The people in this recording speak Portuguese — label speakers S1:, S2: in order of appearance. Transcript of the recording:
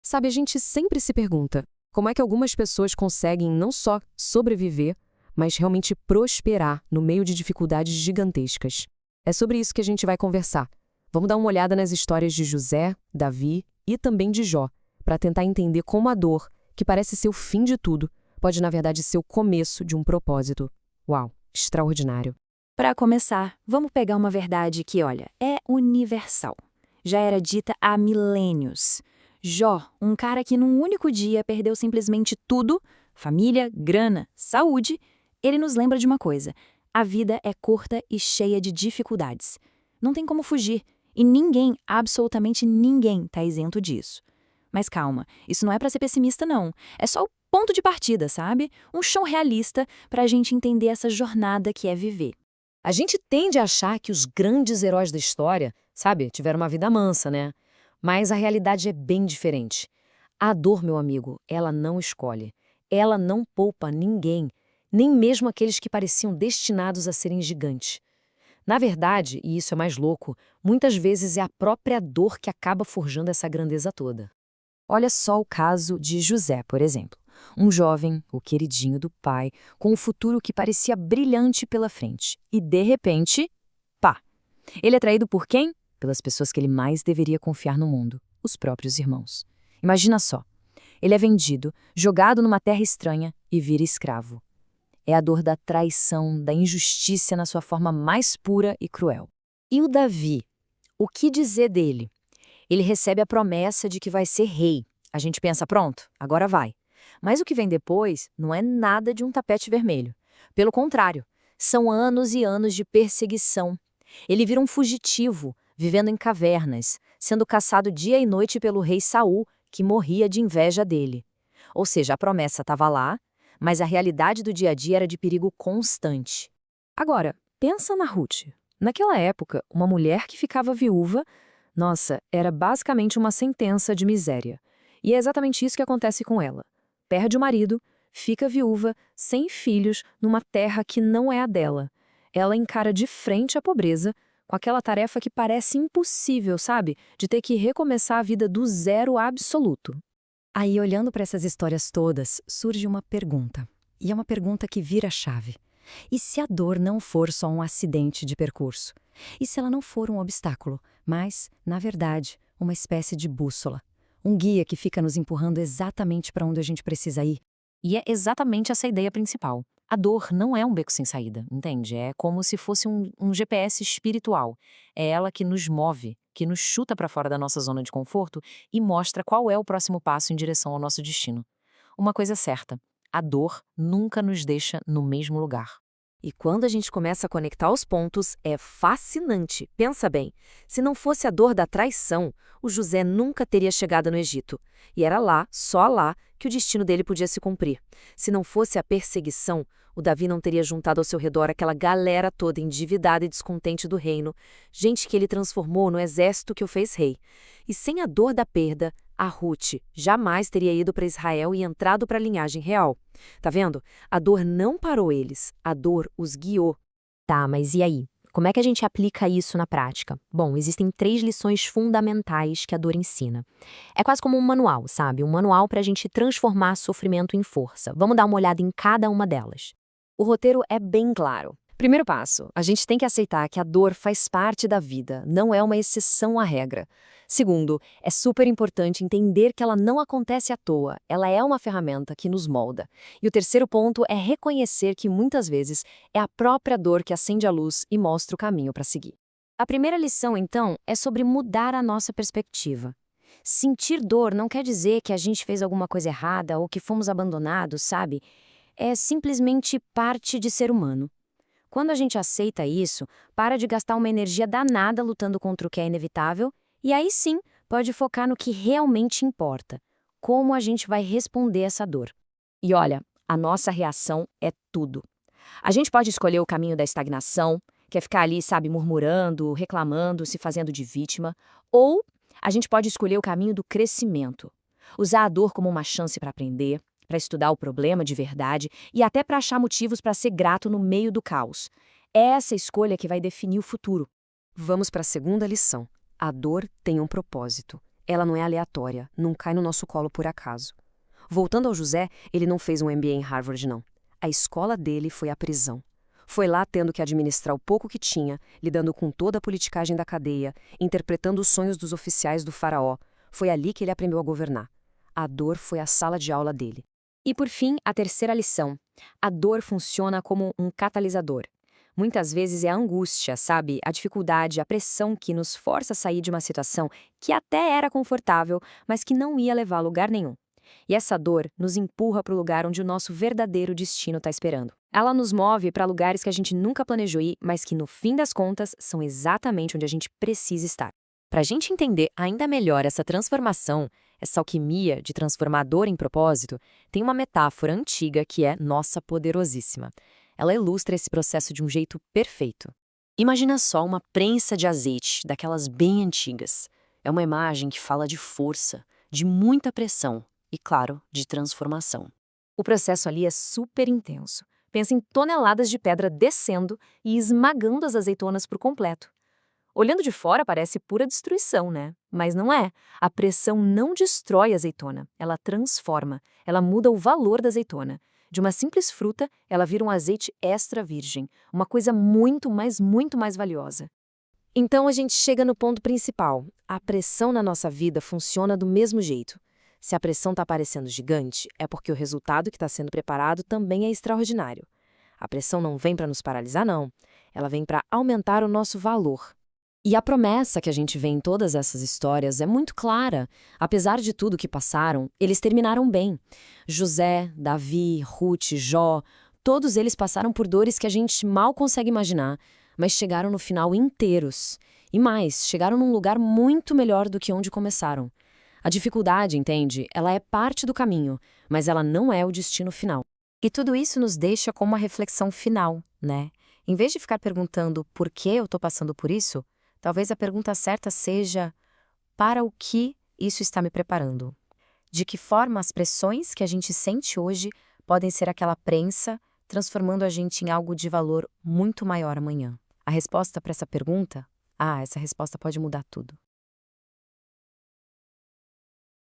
S1: Sabe, a gente sempre se pergunta como é que algumas pessoas conseguem não só sobreviver, mas realmente prosperar no meio de dificuldades gigantescas. É sobre isso que a gente vai conversar. Vamos dar uma olhada nas histórias de José, Davi e também de Jó, para tentar entender como a dor, que parece ser o fim de tudo, pode na verdade ser o começo de um propósito. Uau, extraordinário.
S2: Para começar, vamos pegar uma verdade que, olha, é universal. Já era dita há milênios. Jó, um cara que num único dia perdeu simplesmente tudo, família, grana, saúde, ele nos lembra de uma coisa: a vida é curta e cheia de dificuldades. Não tem como fugir, e ninguém, absolutamente ninguém, está isento disso. Mas calma, isso não é para ser pessimista, não. É só o ponto de partida, sabe? Um chão realista para a gente entender essa jornada que é viver.
S1: A gente tende a achar que os grandes heróis da história, sabe, tiveram uma vida mansa, né? Mas a realidade é bem diferente. A dor, meu amigo, ela não escolhe. Ela não poupa ninguém, nem mesmo aqueles que pareciam destinados a serem gigantes. Na verdade, e isso é mais louco, muitas vezes é a própria dor que acaba forjando essa grandeza toda. Olha só o caso de José, por exemplo. Um jovem, o queridinho do pai, com um futuro que parecia brilhante pela frente. E, de repente, pá! Ele é traído por quem? Pelas pessoas que ele mais deveria confiar no mundo, os próprios irmãos. Imagina só. Ele é vendido, jogado numa terra estranha e vira escravo. É a dor da traição, da injustiça na sua forma mais pura e cruel. E o Davi? O que dizer dele? Ele recebe a promessa de que vai ser rei. A gente pensa, pronto, agora vai. Mas o que vem depois não é nada de um tapete vermelho. Pelo contrário, são anos e anos de perseguição. Ele vira um fugitivo, vivendo em cavernas, sendo caçado dia e noite pelo rei Saul, que morria de inveja dele. Ou seja, a promessa estava lá, mas a realidade do dia a dia era de perigo constante. Agora, pensa na Ruth. Naquela época, uma mulher que ficava viúva, nossa, era basicamente uma sentença de miséria. E é exatamente isso que acontece com ela. Perde o marido, fica viúva, sem filhos, numa terra que não é a dela. Ela encara de frente a pobreza, com aquela tarefa que parece impossível, sabe? De ter que recomeçar a vida do zero absoluto. Aí, olhando para essas histórias todas, surge uma pergunta. E é uma pergunta que vira a chave. E se a dor não for só um acidente de percurso? E se ela não for um obstáculo, mas, na verdade, uma espécie de bússola? Um guia que fica nos empurrando exatamente para onde a gente precisa ir? E é exatamente essa a ideia principal. A dor não é um beco sem saída, entende? É como se fosse um GPS espiritual. É ela que nos move, que nos chuta para fora da nossa zona de conforto e mostra qual é o próximo passo em direção ao nosso destino. Uma coisa é certa: a dor nunca nos deixa no mesmo lugar. E quando a gente começa a conectar os pontos, é fascinante. Pensa bem, se não fosse a dor da traição, o José nunca teria chegado no Egito. E era lá, só lá, que o destino dele podia se cumprir. Se não fosse a perseguição, o Davi não teria juntado ao seu redor aquela galera toda endividada e descontente do reino, gente que ele transformou no exército que o fez rei. E sem a dor da perda, a Ruth jamais teria ido para Israel e entrado para a linhagem real. Tá vendo? A dor não parou eles, a dor os guiou. Tá, mas e aí? Como é que a gente aplica isso na prática? Bom, existem 3 lições fundamentais que a dor ensina. É quase como um manual, sabe? Um manual para a gente transformar sofrimento em força. Vamos dar uma olhada em cada uma delas. O roteiro é bem claro. Primeiro passo, a gente tem que aceitar que a dor faz parte da vida, não é uma exceção à regra. Segundo, é super importante entender que ela não acontece à toa, ela é uma ferramenta que nos molda. E o terceiro ponto é reconhecer que muitas vezes é a própria dor que acende a luz e mostra o caminho para seguir. A primeira lição, então, é sobre mudar a nossa perspectiva. Sentir dor não quer dizer que a gente fez alguma coisa errada ou que fomos abandonados, sabe? É simplesmente parte de ser humano. Quando a gente aceita isso, para de gastar uma energia danada lutando contra o que é inevitável, e aí sim pode focar no que realmente importa, como a gente vai responder essa dor. E olha, a nossa reação é tudo. A gente pode escolher o caminho da estagnação, que é ficar ali, sabe, murmurando, reclamando, se fazendo de vítima, ou a gente pode escolher o caminho do crescimento. Usar a dor como uma chance para aprender, para estudar o problema de verdade e até para achar motivos para ser grato no meio do caos. É essa escolha que vai definir o futuro. Vamos para a segunda lição. A dor tem um propósito. ela não é aleatória, não cai no nosso colo por acaso. Voltando ao José, ele não fez um MBA em Harvard, não. A escola dele foi a prisão. Foi lá tendo que administrar o pouco que tinha, lidando com toda a politicagem da cadeia, interpretando os sonhos dos oficiais do faraó. Foi ali que ele aprendeu a governar. A dor foi a sala de aula dele. E por fim, a terceira lição. A dor funciona como um catalisador. Muitas vezes é a angústia, sabe? A dificuldade, a pressão que nos força a sair de uma situação que até era confortável, mas que não ia levar a lugar nenhum. E essa dor nos empurra para o lugar onde o nosso verdadeiro destino está esperando. Ela nos move para lugares que a gente nunca planejou ir, mas que no fim das contas são exatamente onde a gente precisa estar. Para a gente entender ainda melhor essa transformação, essa alquimia de transformar a dor em propósito, tem uma metáfora antiga que é nossa poderosíssima. Ela ilustra esse processo de um jeito perfeito. Imagina só uma prensa de azeite, daquelas bem antigas. É uma imagem que fala de força, de muita pressão e, claro, de transformação. O processo ali é super intenso. Pensa em toneladas de pedra descendo e esmagando as azeitonas por completo. Olhando de fora parece pura destruição, né? Mas não é. A pressão não destrói a azeitona, ela transforma, ela muda o valor da azeitona. De uma simples fruta, ela vira um azeite extra virgem, uma coisa muito mais valiosa. Então a gente chega no ponto principal. A pressão na nossa vida funciona do mesmo jeito. Se a pressão está parecendo gigante, é porque o resultado que está sendo preparado também é extraordinário. A pressão não vem para nos paralisar, não. Ela vem para aumentar o nosso valor. E a promessa que a gente vê em todas essas histórias é muito clara. Apesar de tudo que passaram, eles terminaram bem. José, Davi, Ruth, Jó, todos eles passaram por dores que a gente mal consegue imaginar, mas chegaram no final inteiros. E mais, chegaram num lugar muito melhor do que onde começaram. A dificuldade, entende? Ela é parte do caminho, mas ela não é o destino final. E tudo isso nos deixa com uma reflexão final, né? Em vez de ficar perguntando por que eu estou passando por isso, talvez a pergunta certa seja: para o que isso está me preparando? De que forma as pressões que a gente sente hoje podem ser aquela prensa, transformando a gente em algo de valor muito maior amanhã? A resposta para essa pergunta? Essa resposta pode mudar tudo.